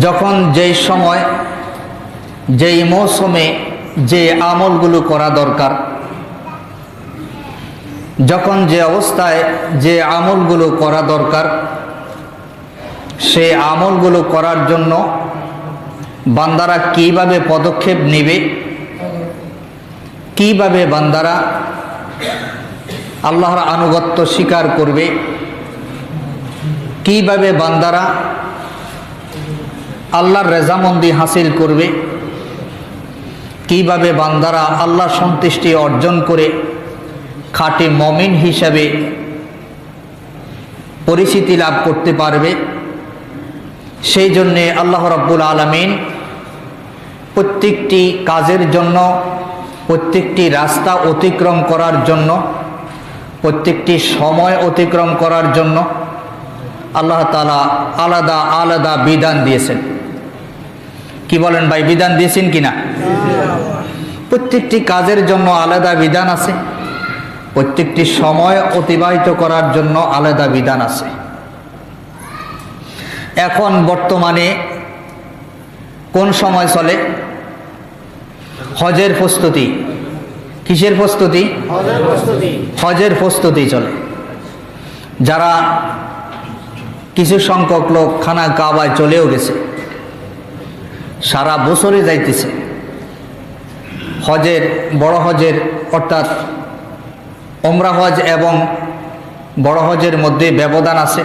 যখন যেই সময় যেই মৌসুমে যে আমলগুলো করা দরকার, যখন যে অবস্থায় যে আমলগুলো করা দরকার, সেই আমলগুলো করার জন্য বান্দারা কিভাবে পদক্ষেপ নেবে, কিভাবে বান্দারা আল্লাহর আনুগত্য স্বীকার করবে, কিভাবে বান্দারা আল্লাহর রেজামন্দি হাসিল করবে, কিভাবে বান্দারা আল্লাহর সন্তুষ্টি অর্জন করে খাঁটি মুমিন হিসাবে পরিচিতি লাভ করতে পারবে, সেই জন্যে আল্লাহ রাব্বুল আলামিন প্রত্যেকটি কাজের জন্য, প্রত্যেকটি রাস্তা অতিক্রম করার জন্য, প্রত্যেকটি সময় অতিক্রম করার জন্য আল্লাহ তাআলা আলাদা আলাদা বিধান দিয়েছেন। কি বলেন ভাই, বিধান দিয়েছেন কিনা? প্রত্যেকটি কাজের জন্য আলাদা বিধান আছে, প্রত্যেকটি সময় অতিবাহিত করার জন্য আলাদা বিধান আছে। এখন বর্তমানে কোন সময় চলে? হজের প্রস্তুতি। কিসের প্রস্তুতি? হজের প্রস্তুতি চলে। যারা কিছু সংখ্যক লোক খানা কাবায় চলেও গেছে, সারা বছরে যাইতেছে। হজের, বড় হজের অর্থাৎ ওমরা হজ এবং বড় হজের মধ্যে ব্যবধান আছে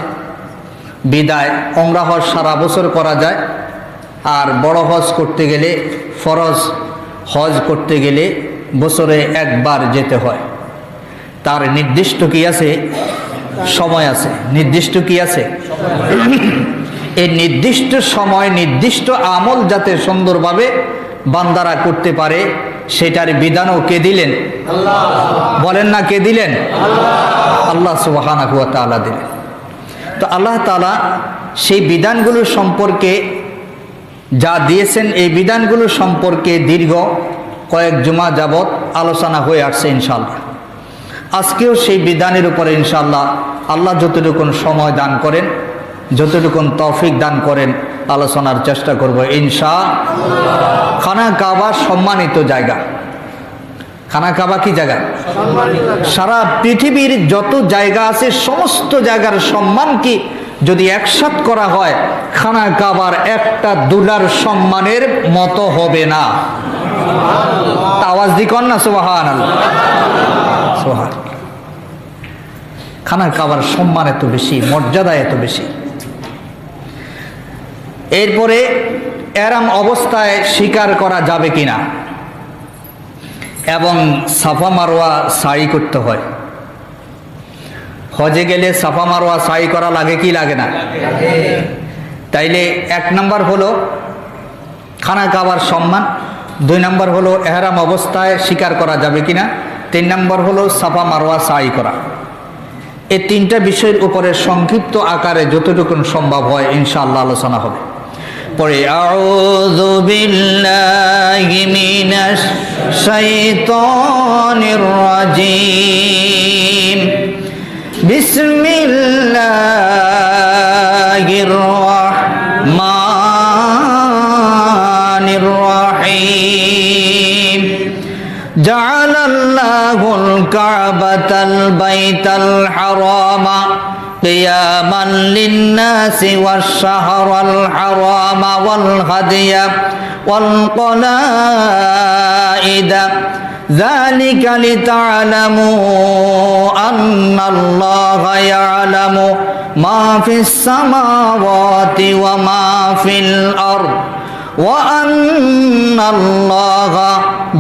বিদায় ওমরা হজ সারা বছর করা যায়, আর বড় হজ করতে গেলে, ফরজ হজ করতে গেলে বছরে একবার যেতে হয়। তার নির্দিষ্ট কি আছে? সময় আছে। নির্দিষ্ট কি আছে? এই নির্দিষ্ট সময় নির্দিষ্ট আমল যাতে সুন্দরভাবে বান্দারা করতে পারে, সেটার বিধানও কে দিলেন? আল্লাহ। বলেন না, কে দিলেন? আল্লাহ সুবহানাহু ওয়া তাআলা দিলেন। তো আল্লাহ তাআলা সেই বিধানগুলো সম্পর্কে যা দিয়েছেন, এই বিধানগুলো সম্পর্কে দীর্ঘ কয়েক জুমা যাবৎ আলোচনা হয়ে আসছে। ইনশাআল্লাহ আজকেও সেই বিধানের উপরে ইনশাআল্লাহ আল্লাহ যতটুকু সময় দান করেন, যতটুকু তৌফিক দান করেন, আলোচনার চেষ্টা করব ইনশাআল্লাহ। খানা কাবা সম্মানিত জায়গা। খানা কাবা কি জায়গা? সারা পৃথিবীর যত জায়গা আছে সমস্ত জায়গার সম্মান কি যদি একসাথ করা হয়, খানা কাবার একটা দুলার সম্মানের মতো হবে না। আওয়াজ দি কর না সুবহানাল্লাহ। সুবহানাল্লাহ। খানা কাবার সম্মান এত বেশি, মর্যাদা এত বেশি। এরপরে এরম অবস্থায় স্বীকার করা যাবে কিনা, এবং সাফা মারওয়া সাই করতে হয়। হজে গেলে সাফা মারওয়া সাই করা লাগে কি লাগে না? তাইলে এক নাম্বার হলো খানা কাবার সম্মান, দুই নাম্বার হলো এহরাম অবস্থায় স্বীকার করা যাবে কিনা, তিন নাম্বার হলো সাফা মারওয়া সাই করা। এই তিনটা বিষয়ের উপরে সংক্ষিপ্ত আকারে যতটুকু সম্ভব হয় ইনশাআল্লাহ আলোচনা হবে। পরে আউযু বিল্লাহি মিনাশ শাইতানির রাজিম, বিসমিল্লাহির রাহমানির রাহিম। জাআলাল্লাহুল কাবাতাল বাইতাল হারামা قياما للناس والشهر الحرام والهدي والقلائد ذلك لتعلموا أن الله يعلم ما في السماوات وما في الأرض وأن الله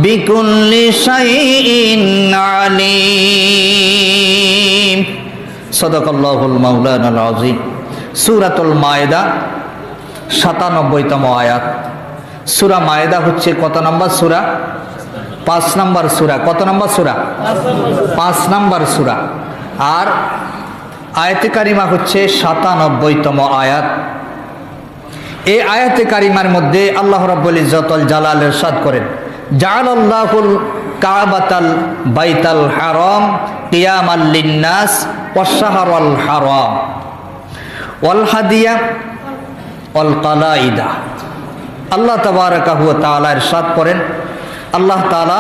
بكل شيء عليم। সদাকাল্লাহুল মাওলানাল আযীম। সূরাতুল মায়েদা ৯৭তম আয়াত। সূরা মায়েদা হচ্ছে কত নম্বর সূরা? ৫ নম্বর সূরা। কত নম্বর সূরা? ৫ নম্বর সূরা। আর আয়াতে কারিমা হচ্ছে ৯৭তম আয়াত। এই আয়াতে কারিমার মধ্যে আল্লাহ রাব্বুল ইজ্জতুল জালাল ইরশাদ করেন, জাআলাল্লাহুল কাবাতাল বাইতাল হারাম কিয়ামাল লিন্নাস ওয়াশ শাহরাল হারাম ওয়াল হাদিয়া ওয়াল কালাইদা। আল্লাহ তাবারাকাহু ওয়া তাআলা ইরশাদ করেন, আল্লাহ তাআলা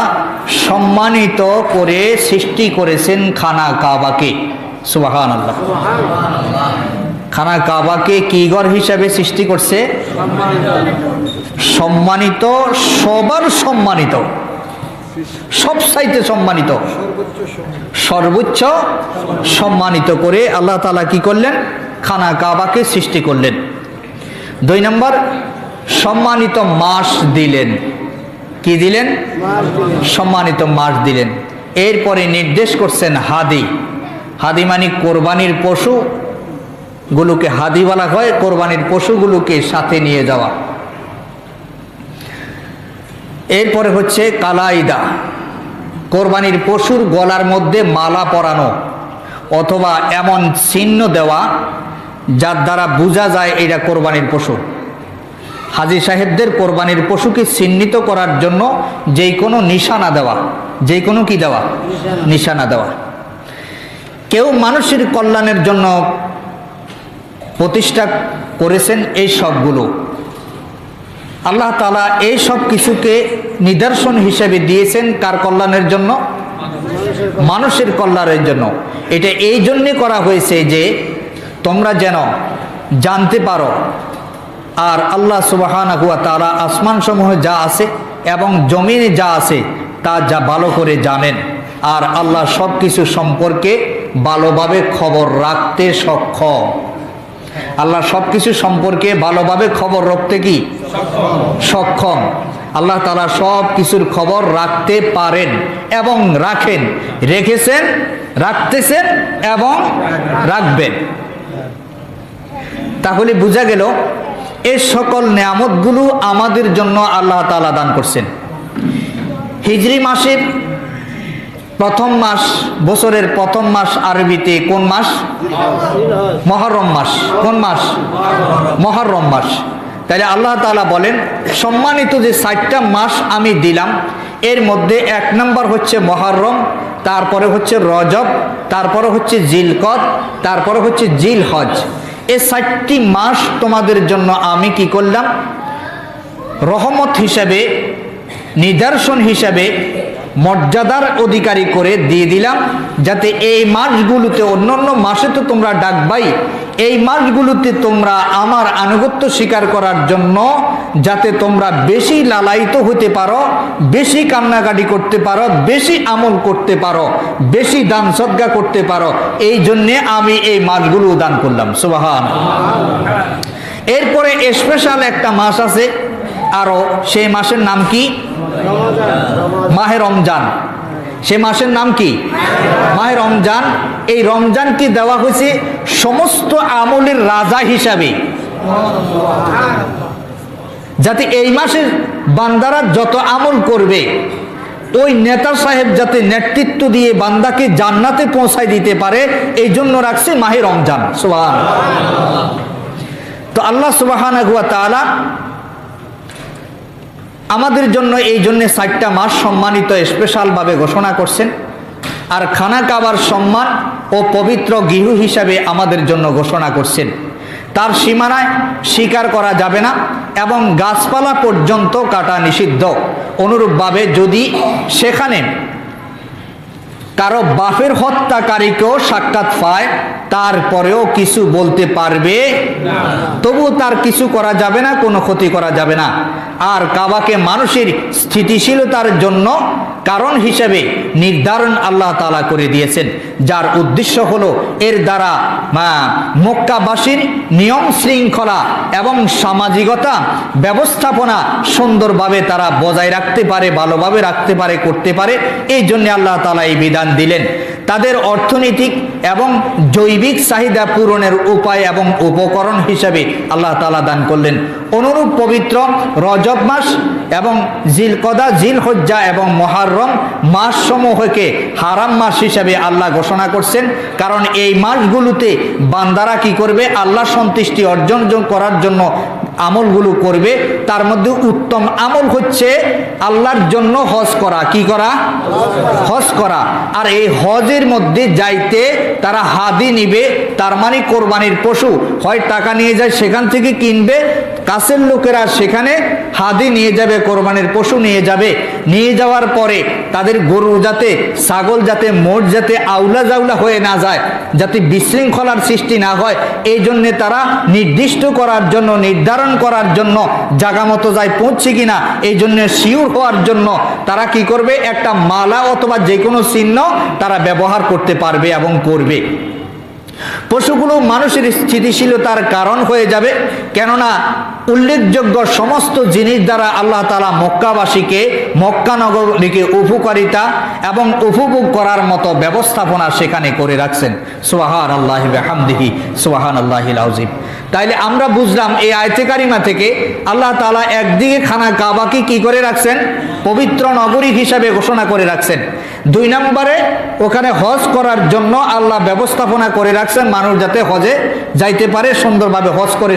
সম্মানিত করে সৃষ্টি করেছেন খানা কাবাকে। সুবহানাল্লাহ। খানা কাবাকে কি ঘর হিসাবে সৃষ্টি করছে? সম্মানিত, সবার সম্মানিত, সবচাইতে সম্মানিত, সর্বোচ্চ সম্মানিত করে আল্লাহ তাআলা কি করলেন? খানা কাবাকে সৃষ্টি করলেন। 2 নম্বর, সম্মানিত মাস দিলেন। কি দিলেন? সম্মানিত মাস দিলেন। এরপরে নির্দেশ করছেন হাদি। হাদি মানে কোরবানির পশুগুলোকে হাদি বলা হয়, কোরবানির পশুগুলোকে সাথে নিয়ে যাওয়া। এরপরে হচ্ছে কালাইদা, কোরবানির পশুর গলার মধ্যে মালা পরানো অথবা এমন চিহ্ন দেওয়া যার দ্বারা বোঝা যায় এটা কোরবানির পশু। হাজী সাহেবদের কোরবানির পশুকে চিহ্নিত করার জন্য যেই কোনো নিশানা দেওয়া, যেই কোনো কি দেওয়া? নিশানা দেওয়া। কেউ মানুষের কল্যাণের জন্য প্রতিষ্ঠা করেছেন এই সবগুলো। আল্লাহ তাআলা এই সব কিছুকে নিদর্শন হিসেবে দিয়েছেন কার কল্যাণের জন্য? মানুষের কল্যাণের জন্য। এটা এই জন্যে করা হয়েছে যে তোমরা যেন জানতে পারো, আর আল্লাহ সুবহানাহু ওয়া তাআলা আসমান সমূহে যা আছে এবং জমিনে যা আছে তা যা ভালো করে জানেন, আর আল্লাহ সব কিছু সম্পর্কে ভালোভাবে খবর রাখতে সক্ষম। আল্লাহ সব কিছু সম্পর্কে ভালোভাবে খবর রাখতে কি সক্ষম। আল্লাহ তাআলা সব কিছুর খবর রাখতে পারেন এবং রাখেন, রেখেছেন, রাখতেছেন এবং রাখবেন। তাহলে বোঝা গেল এই সকল নেয়ামতগুলো আমাদের জন্য আল্লাহ তাআলা দান করছেন। হিজরি মাসের প্রথম মাস, বছরের প্রথম মাস আরবিতে কোন মাস? মুহররম মাস। কোন মাস? মুহররম মাস। তাহলে আল্লাহ তাআলা বলেন সম্মানিত যে 4টা মাস আমি দিলাম, এর মধ্যে 1 নম্বর হচ্ছে মুহররম, তারপরে হচ্ছে রজব, তারপরে হচ্ছে জিলকদ, তারপরে হচ্ছে জিলহজ। এই 4টি মাস তোমাদের জন্য আমি কি করলাম? রহমত হিসাবে, নিদর্শন হিসাবে, মর্যাদার অধিকারী করে দিয়ে দিলাম, যাতে এই মাসগুলোতে, অন্যান্য মাসে তো তোমরা ডাকবাই, এই মাসগুলোতে তোমরা আমার আনুগত্য স্বীকার করার জন্য যাতে তোমরা বেশি লালায়িত হতে পারো, বেশি কান্নাকাটি করতে পারো, বেশি আমল করতে পারো, বেশি দান সদকা করতে পারো, এই জন্যে আমি এই মাসগুলো দান করলাম। সুবহানাল্লাহ। এরপরে স্পেশাল একটা মাস আছে আরো, সেই মাসের নাম কি? মাহে রমজান। সে মাসের নাম কি? মাহে রমজান। এই রমজানকে দেওয়া হয়েছে সমস্ত আমলের রাজা হিসাবে, যাতে এই মাসে বান্দারা যত আমল করবে ওই নেতা সাহেব যাতে নেতৃত্ব দিয়ে বান্দাকে জান্নাতে পৌঁছায় দিতে পারে, এই জন্য রাখছে মাহে রমজান। সুবহানাল্লাহ। তো আল্লাহ সুবহানাহু ওয়া তাআলা আমাদের জন্য এই জন্য 4টা মাস সম্মানিত স্পেশালভাবে ঘোষণা করছেন, আর খানা কাবার সম্মান ও পবিত্র গৃহ হিসাবে আমাদের জন্য ঘোষণা করছেন। তার সীমানায় শিকার করা যাবে না এবং গাছপালা পর্যন্ত কাটা নিষিদ্ধ। অনুরূপভাবে যদি সেখানে কারো বাপের হত্যাকারীকেও সাক্ষাৎ পায়, তারপরেও কিছু বলতে পারবে না, তবুও তার কিছু করা যাবে না, কোনো ক্ষতি করা যাবে না। আর কাবাকে মানুষের স্থিতিশীলতার জন্য কারণ হিসেবে নির্ধারণ আল্লাহ তাআলা করে দিয়েছেন, যার উদ্দেশ্য হলো এর দ্বারা মক্কাবাসীর নিয়ম শৃঙ্খলা এবং সামাজিকতা ব্যবস্থাপনা সুন্দরভাবে তারা বজায় রাখতে পারে, ভালোভাবে রাখতে পারে, করতে পারে। এই জন্য আল্লাহ তাআলা এই বিধান দিলেন। তাদের অর্থনৈতিক এবং জৈবিক চাহিদা পূরণের উপায় এবং উপকরণ হিসাবে আল্লাহ তাআলা দান করলেন। অনুরূপ পবিত্র রজব মাস এবং জিলকদা, জিলহজ্জা এবং মুহররম মাস সমূহকে হারাম মাস হিসাবে আল্লাহ ঘোষণা করছেন, কারণ এই মাসগুলোতে বান্দারা কি করবে? আল্লাহ সন্তুষ্টি অর্জন করার জন্য আমলগুলো করবে, তার মধ্যে উত্তম আমল হচ্ছে আল্লাহর জন্য হজ করা। কি করা? হজ করা। আর এই হজের মধ্যে যাইতে তারা হাদি নিবে, তার মানে কোরবানির পশু। হয় টাকা নিয়ে যায় সেখান থেকে কিনবে, কাছের লোকেরা সেখানে হাদি নিয়ে যাবে, কোরবানির পশু নিয়ে যাবে। নিয়ে যাওয়ার পরে তাদের গরু যাতে, ছাগল যাতে, মোট যাতে আউলা জাউলা হয়ে না যায়, যাতে বিশৃঙ্খলার সৃষ্টি না হয়, এই জন্যে তারা নির্দিষ্ট করার জন্য, নির্ধারণ করার জন্য, জায়গা মতো যায় পৌঁছে কিনা, এই জন্য শিওর হওয়ার জন্য তারা কি করবে, একটা মালা অথবা যে কোনো চিহ্ন তারা ব্যবহার করতে পারবে এবং করবে। পশুগুলো মানুষের স্থিতিশীলতার কারণ হয়ে যাবে, কেননা উল্লেখযোগ্য সমস্ত জিনিস দ্বারা আল্লাহ তাআলা মক্কাবাসীকে, মক্কা নগরীকে উপকারিতা এবং উপভোগ করার মতো ব্যবস্থাপনা সেখানে করে রাখছেন। সুবহানাল্লাহি ওয়া বিহামদিহি সুবহানাল্লাহিল আযীম। তাইলে আমরা বুঝলাম এই আয়াতে কারিমা থেকে আল্লাহ তাআলা একদিকে খানা কাবাকে কি করে রাখছেন, পবিত্র নগরী হিসাবে ঘোষণা করে রাখছেন। 2 নম্বরে ওখানে হজ করার জন্য আল্লাহ ব্যবস্থাপনা করে রাখছেন, মানুষ যাতে হজে যাইতে পারে, সুন্দরভাবে হজ করে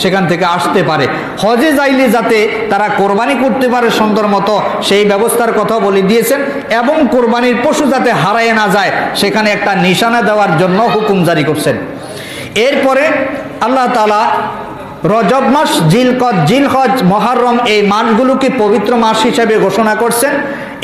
সেখান থেকে আসতে পারে। হজে যাইলে যাতে তারা কোরবানি করতে পারে সুন্দর মতো, সেই ব্যবস্থার কথা বলে দিয়েছেন। এবং কোরবানির পশু যাতে হারায় না যায়, সেখানে একটা নিশানা দেওয়ার জন্য হুকুম জারি করছেন। এরপরে আল্লাহ তাআলা রজব মাস, জিলহজ, মুহররম এই মাসগুলোকে পবিত্র মাস হিসেবে ঘোষণা করছেন।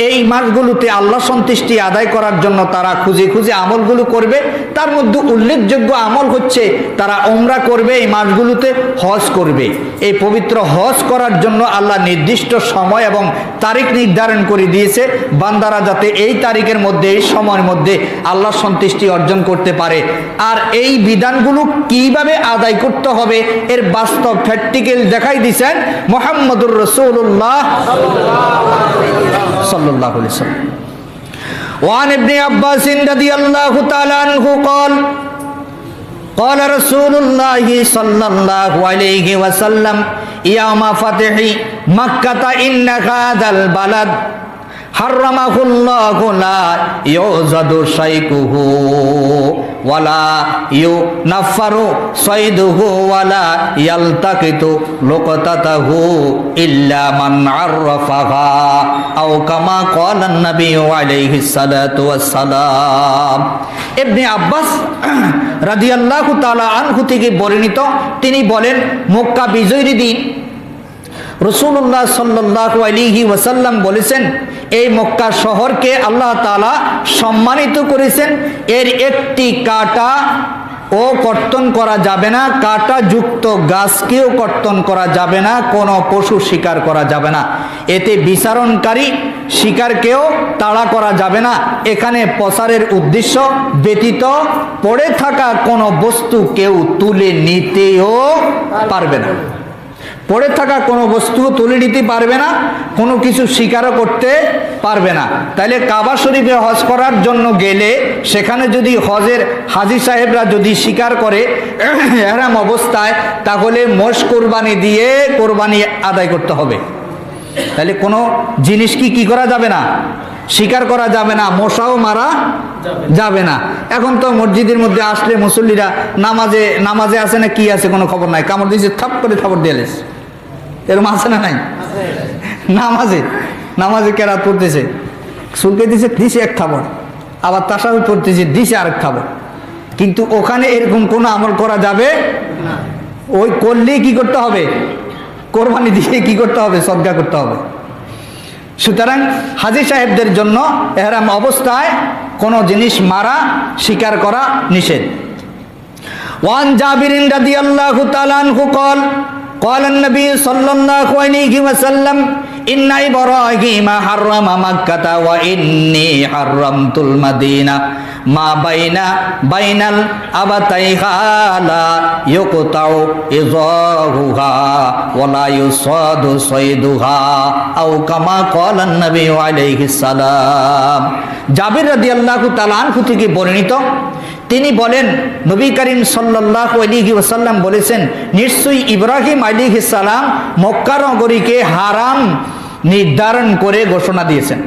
এই মাসগুলোতে আল্লাহ সন্তুষ্টি আদায় করার জন্য তারা খুঁজে খুঁজে আমলগুলো করবে। তার মধ্যে উল্লেখযোগ্য আমল হচ্ছে তারা উমরা করবে, এই মাসগুলোতে হজ করবে। এই পবিত্র হজ করার জন্য আল্লাহ নির্দিষ্ট সময় এবং তারিখ নির্ধারণ করে দিয়েছে, বান্দারা যাতে এই তারিখের মধ্যে, এই সময়ের মধ্যে আল্লাহ সন্তুষ্টি অর্জন করতে পারে। আর এই বিধানগুলো কিভাবে আদায় করতে হবে এর বাস্তব প্র্যাকটিক্যাল দেখাই দিয়েছেন মুহাম্মদুর রাসূলুল্লাহ সাল্লাল্লাহু আলাইহি ওয়াসাল্লাম। ওয়ান ইবনে আব্বাস রাদিয়াল্লাহু তাআলা আনহু قال قال رسول الله صلى الله عليه وسلم يوم فتح مكة إن هذا البلد حرمه الله لا يعزد شيئه ولا ينفر صيده ولا يلتقط لقطته إلا من عرفها أو كما قال النبي عليه الصلاة والسلام। ইবনে আব্বাস রাদিয়াল্লাহু তাআলা আনহু থেকে বর্ণিত, তিনি বলেন মক্কা বিজয়ের দিন রাসূলুল্লাহ সাল্লাল্লাহু আলাইহি ওয়াসাল্লাম বলেছেন, এই মক্কা শহরকে আল্লাহ তাআলা সম্মানিত করেছেন। এর একটি কাঁটা ও কর্তন করা যাবে না, কাঁটা যুক্ত গাছকেও কর্তন করা যাবে না, কোনো পশু শিকার করা যাবে না, এতে বিচারণকারী শিকারকেও তাড়া করা যাবে না। এখানে প্রচারের উদ্দেশ্য ব্যতীত পড়ে থাকা কোনো বস্তু কেউ তুলে নিতেও পারবে না, পড়ে থাকা কোনো বস্তু তুলে নিতে পারবে না, কোনো কিছু শিকারও করতে পারবে না। তাইলে কাবা শরীফে হজ করার জন্য গেলে সেখানে যদি হজের হাজি সাহেবরা যদি শিকার করে এহরাম অবস্থায়, তাহলে মোষ কোরবানি দিয়ে কোরবানি আদায় করতে হবে। তাহলে কোনো জিনিস কি করা যাবে না, শিকার করা যাবে না, মশাও মারা যাবে না। এখন তো মসজিদের মধ্যে আসলে মুসল্লিরা নামাজে আছে না কি আছে কোনো খবর নাই, কামড় দিয়েছে থাপ করে খবর দিয়ে এলেছে, এরকম আছে না নাই? নামাজে কেরাত পড়তেছে, সুলকে দিছে এক খাবার, আবার তাশাহুদ পড়তেছে দিছে আরেক খাবার, কিন্তু ওখানে এরকম কোনো আমল করা যাবে না। ওই করলেই কি করতে হবে, কোরবানি দিয়ে কি করতে হবে, সদকা করতে হবে। সুতরাং হাজী সাহেবদের জন্য এহরাম অবস্থায় কোনো জিনিস মারা, শিকার করা নিষেধ। ওয়ান জাবিরিন রাদিয়াল্লাহু তাআলা আনহু قال قال النبي صلى الله عليه وسلم إن إبراهيم حرم مكة وإني حرمت المدينة ما بين الأبتيها لا يقطع إضاؤها ولا يصاد صيدها أو كما قال النبي عليه السلام। জাবির রাদিয়াল্লাহু তাআলা আনহু থেকে বর্ণিত, তিনি বলেন নবী করিম সাল্লাল্লাহু আলাইহি ওয়াসাল্লাম বলেছেন, নিশ্চয়ই ইব্রাহিম আলাইহিস সালাম মক্কা নগরীকে হারাম নির্ধারণ করে ঘোষণা দিয়েছেন,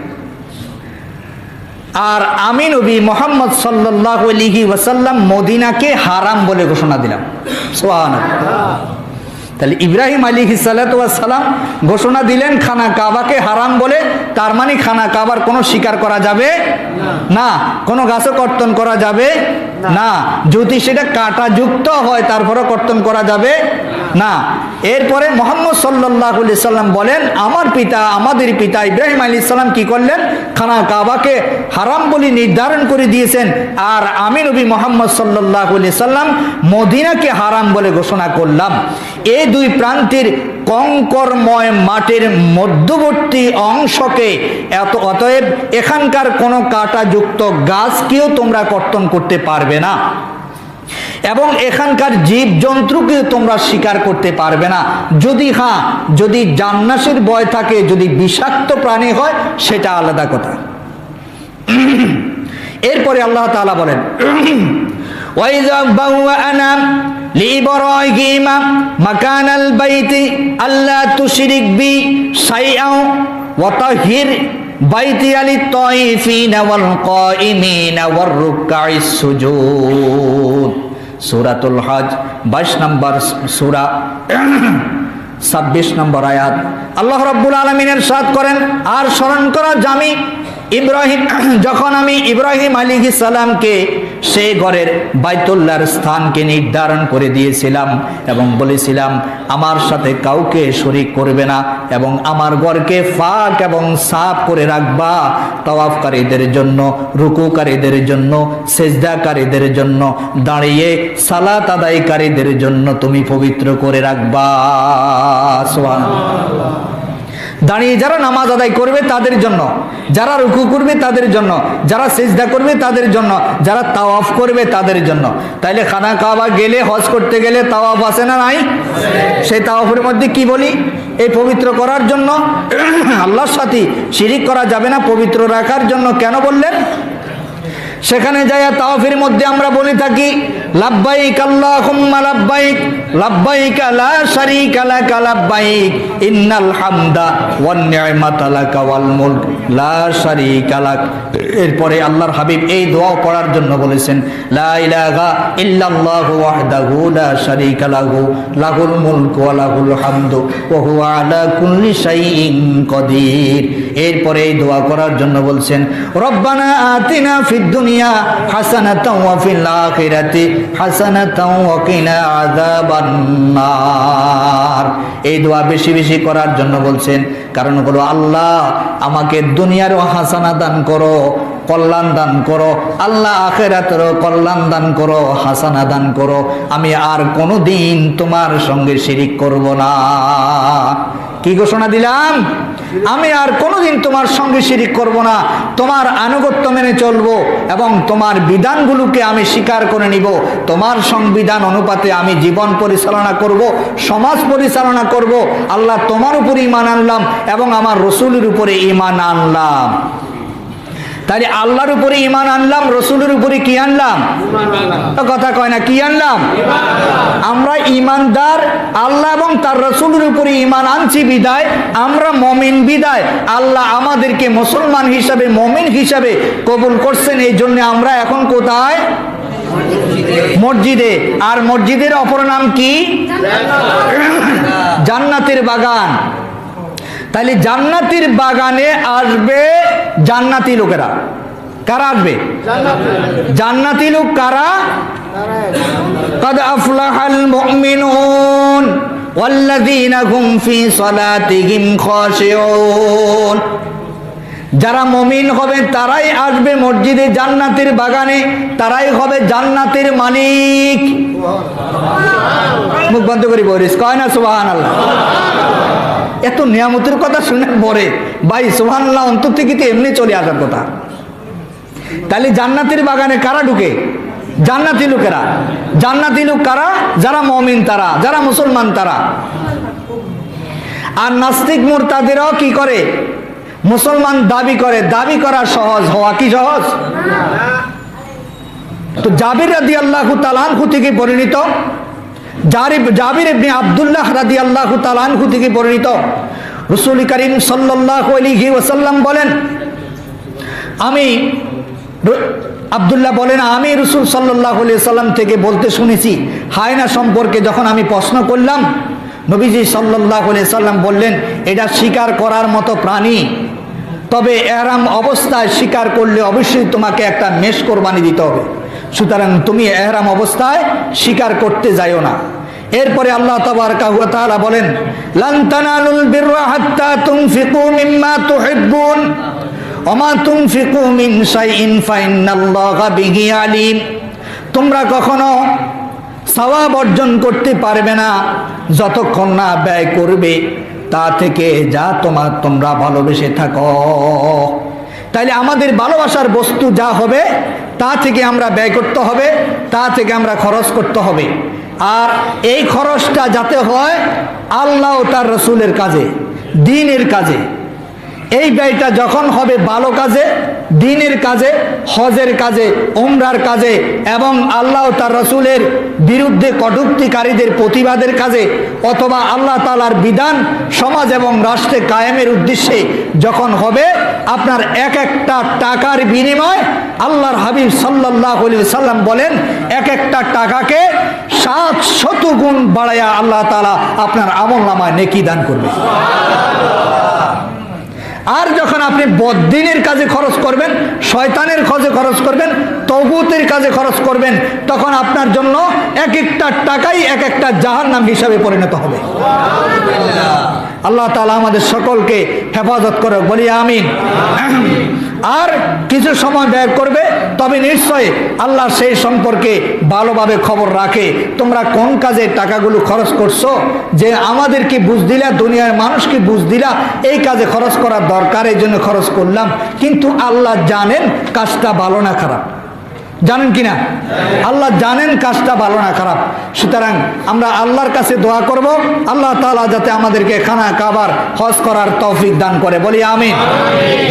আর আমি নবী মুহাম্মদ সাল্লাল্লাহু আলাইহি ওয়াসাল্লাম মদিনাকে হারাম বলে ঘোষণা দিলাম। সুবহানাল্লাহ। তাহলে ইব্রাহিম আলাইহিস সালাতু ওয়াস সালাম ঘোষণা দিলেন খানা কাবাকে হারাম বলে, তার মানে খানা কাবার কোনো শিকার করা যাবে না, কোনো গাছও কর্তন করা যাবে না, যদি সেটা কাঁটাযুক্ত হয় তারপরও কর্তন করা যাবে না। এরপরে মুহাম্মদ সাল্লাল্লাহু আলাইহি সাল্লাম বলেন, আমার পিতা, আমাদের পিতা ইব্রাহিম আলাইহিস সালাম কি করলেন? খানা কাবাকে হারাম বলে নির্ধারণ করে দিয়েছেন, আর আমি নবী মুহাম্মদ সাল্লাল্লাহু আলাইহি সাল্লাম মদিনাকে হারাম বলে ঘোষণা করলাম। এই দুই প্রান্তের কঙ্করময় মাটির মধ্যবর্তী অংশকে অতএব এখানকার কোনো কাঁটাযুক্ত গাছকেও তোমরা কর্তন করতে পারবে না, এবং এখানকার জীবজন্তুকে তোমরা শিকার করতে পারবে না। যদি জান্নাতের ভয় থাকে, যদি বিষাক্ত প্রাণী হয় সেটা আলাদা কথা। এরপরে আল্লাহ তাআলা বলেন, ওয়াইযা বাওয়ানা লিইব্রাহিম মাকানাল বাইতি আল্লা তুশরিক বি শাইআন ওয়া তাহির বাইতি লিত-তাইফিনা ওয়াল কাইমিনা ওয়ার রুকআইস সুজুদ। সূরাতুল হজ 22 নম্বর সূরা 26 নম্বর আয়াত। আল্লাহ রাব্বুল আলামিন ইরশাদ করেন, আর স্মরণ করা জামি যখন আমি ইব্রাহিম আলাইহিস সালামকে সেই ঘরের বাইতুল্লাহর স্থানকে নির্ধারণ করে দিয়েছিলাম এবং বলেছিলাম আমার সাথে কাউকে শরীক করবে না, এবং আমার ঘরকে ফাঁক এবং সাফ করে রাখবা, তাওয়াফকারীদের জন্য, রুকুকারীদের জন্য, সেজদাকারীদের জন্য, দাঁড়িয়ে সালাত আদায়কারীদের জন্য তুমি পবিত্র করে রাখবা। সুবহানাল্লাহ। দাঁড়িয়ে যারা নামাজ আদায় করবে তাদের জন্য, যারা রুকু করবে তাদের জন্য, যারা সিজদা করবে তাদের জন্য, যারা তাওয়াফ করবে তাদের জন্য। তাইলে খানা কাবা গেলে, হজ করতে গেলে তাওয়াফ আছে না নাই? সেই তাওয়াফের মধ্যে কি বলি? এই পবিত্র করার জন্য, আল্লাহর সাথে শিরিক করা যাবে না, পবিত্র রাখার জন্য। কেন বললেন? সেখানে যাইয়া তাওয়াফের মধ্যে আমরা বলে থাকি লাব্বাইক আল্লাহুম্মা লাব্বাইক, লাব্বাইক লা শারীকা লাকা লাব্বাইক, ইন্নাল হামদা ওয়ান নি'মাতা লাকা ওয়াল মুলক লা শারীকা লাক। এরপরে আল্লাহর হাবিব এই দোয়া পড়ার জন্য বলেছেন, লা ইলাহা ইল্লাল্লাহু ওয়াহদাহু লা শারীকা লাহু, লাহুল মুলকু ওয়া লাহুল হামদু ওয়া হুয়া আলা কুল্লি শাইইন কাদির। এরপরে এই দোয়া করার জন্য বলছেন, রব্বানা আতিনা ফিদ দুনিয়া হাসানাতাও ওয়া ফিল আখিরাতি হাসানাতাও ওয়া কিনা আযাবান নার। এই দোয়া বেশি বেশি করার জন্য বলছেন, কারণ হলো আল্লাহ আমাকে দুনিয়ারও হাসানা দান করো, কল্যাণ দান করো, আল্লাহ আখিরাতেরও কল্যাণ দান করো, হাসানা দান করো, আমি আর কোনোদিন তোমার সঙ্গে শিরিক করব না। কি ঘোষণা দিলাম? আমি আর কোনোদিন তোমার সঙ্গে শিরিক করব না, তোমার আনুগত্য মেনে চলবো এবং তোমার বিধানগুলোকে আমি স্বীকার করে নিব, তোমার সংবিধান অনুপাতে আমি জীবন পরিচালনা করব, সমাজ পরিচালনা করব। আল্লাহ তোমার উপরে ঈমান আনলাম এবং আমার রসুলের উপরে ঈমান আনলাম। তাহলে আল্লাহর উপরে ঈমান আনলাম, রসুলের উপরে কি আনলাম? কথা কয় না, কি আনলাম? আমরা ঈমানদার, আল্লাহ এবং তার রসুলের উপরে ঈমান আনছি বিদায় আমরা মুমিন, বিদায় আল্লাহ আমাদেরকে মুসলমান হিসাবে, মুমিন হিসাবে কবুল করছেন। এই জন্য আমরা এখন কোথায়? মসজিদে। আর মসজিদের অপর নাম কি? জান্নাতের বাগান। তাহলে জান্নাতের বাগানে আসবে জান্নাতি লোকেরা। কারা আসবে? জান্নাতি লোক কারা? قد أفلح المؤمنون والذين هم في صلاتهم خاشعون। যারা মুমিন হবে তারাই আসবে মসজিদে, জান্নাতের বাগানে, তারাই হবে জান্নাতের মালিক। মুখ বন্ধ করি বলিস, কয় না সুবহানাল্লাহ। এত নিয়ামতের কথা শুনে পরে ভাই সুবহানাল্লাহ অন্তর থেকে তো এমনি চলে আসার কথা। তাহলে জান্নাতের বাগানে কারা ঢুকে? জান্নাতি লোকেরা। জান্নাতি লোক কারা? যারা মুমিন, তারা, যারা মুসলমান তারা। আর নাস্তিক মুরতাদেরাও কি করে? মুসলমান দাবি করে। দাবি করা সহজ, হওয়া কি সহজ? তো জাবির রাদিয়াল্লাহু তাআলা আনহু থেকে বর্ণিত, জাবির ইবনে আব্দুল্লাহ রাদিয়াল্লাহু তাআলা আনহু থেকে বর্ণিত, রাসূল করিম সাল্লাল্লাহু আলাইহি ওয়াসাল্লাম বলেন, আব্দুল্লাহ বলেন, আমি রাসূল সাল্লাল্লাহু আলাইহি ওয়াসাল্লাম থেকে বলতে শুনেছি, হায়না সম্পর্কে যখন আমি প্রশ্ন করলাম, নবীজি সাল্লাল্লাহু আলাইহি সাল্লাম বললেন, এটা শিকার করার মতো প্রাণী, তবে এহরাম অবস্থায় শিকার করলে অবশ্যই তোমাকে একটা মেষ কোরবানি দিতে হবে। সুতরাং তুমি এহরাম অবস্থায় শিকার করতে যাইও না। এরপরে আল্লাহ তাবারকা ওয়া তাআলা বলেন, লান তানালুল বিররা হাত্তা তুনফিকু মিম্মা তুহিব্বুন ওয়া মা তুনফিকু মিন শাইইন ফাইন্নাল্লাহা বিহি আলিম। তোমরা কখনো সওয়াব অর্জন করতে পারবে না যতক্ষণ না ব্যয় করবে তা থেকে যা তোমরা ভালোবেসে থাকো। তাইলে আমাদের ভালোবাসার বস্তু যা হবে তা থেকে আমরা ব্যয় করতে হবে, তা থেকে আমরা খরচ করতে হবে। আর এই খরচটা যাতে হয় আল্লাহ ও তার রসুলের কাজে, দ্বীনের কাজে। এই ব্যয়টা যখন হবে ভালো কাজে, দ্বীনের কাজে, হজের কাজে, উমরার কাজে এবং আল্লাহ ও তার রসুলের বিরুদ্ধে কটূক্তিকারীদের প্রতিবাদের কাজে, অথবা আল্লাহ তাআলার বিধান সমাজ এবং রাষ্ট্রে কায়েমের উদ্দেশ্যে যখন হবে, আপনার এক একটা টাকার বিনিময় আল্লাহর হাবিব সাল্লাল্লাহু আলাইহি সাল্লাম বলেন, এক একটা টাকাকে 700 গুণ বাড়ায়া আল্লাহ তাআলা আপনার আমলনামায় নেকি দান করবে। আর যখন আপনি বদ্দিনের কাজে খরচ করবেন, শয়তানের কাজে খরচ করবেন, তাগুতের কাজে খরচ করবেন, তখন আপনার জন্য এক একটা টাকাই এক একটা জাহান্নাম হিসাবে পরিণত হবে। আল্লাহ তাআলা আমাদের সকলকে হেফাজত করে, বলি আমিন। আর কিছু সময় ব্যয় করবে, তবে নিশ্চয়ই আল্লাহ সেই সম্পর্কে ভালোভাবে খবর রাখে। তোমরা কোন কাজে টাকাগুলো খরচ করছো, যে আমাদেরকে বুঝ দিলা, দুনিয়ার মানুষকে বুঝ দিলা এই কাজে খরচ করার দরকার, এই জন্য খরচ করলাম। কিন্তু আল্লাহ জানেন কাজটা ভালো না খারাপ, জানেন কিনা? আল্লাহ জানেন কাজটা ভালো না খারাপ। সুতরাং আমরা আল্লাহর কাছে দোয়া করব, আল্লাহ তাআলা যাতে আমাদেরকে খানা কাবার হজ করার তৌফিক দান করে, বলি আমিন।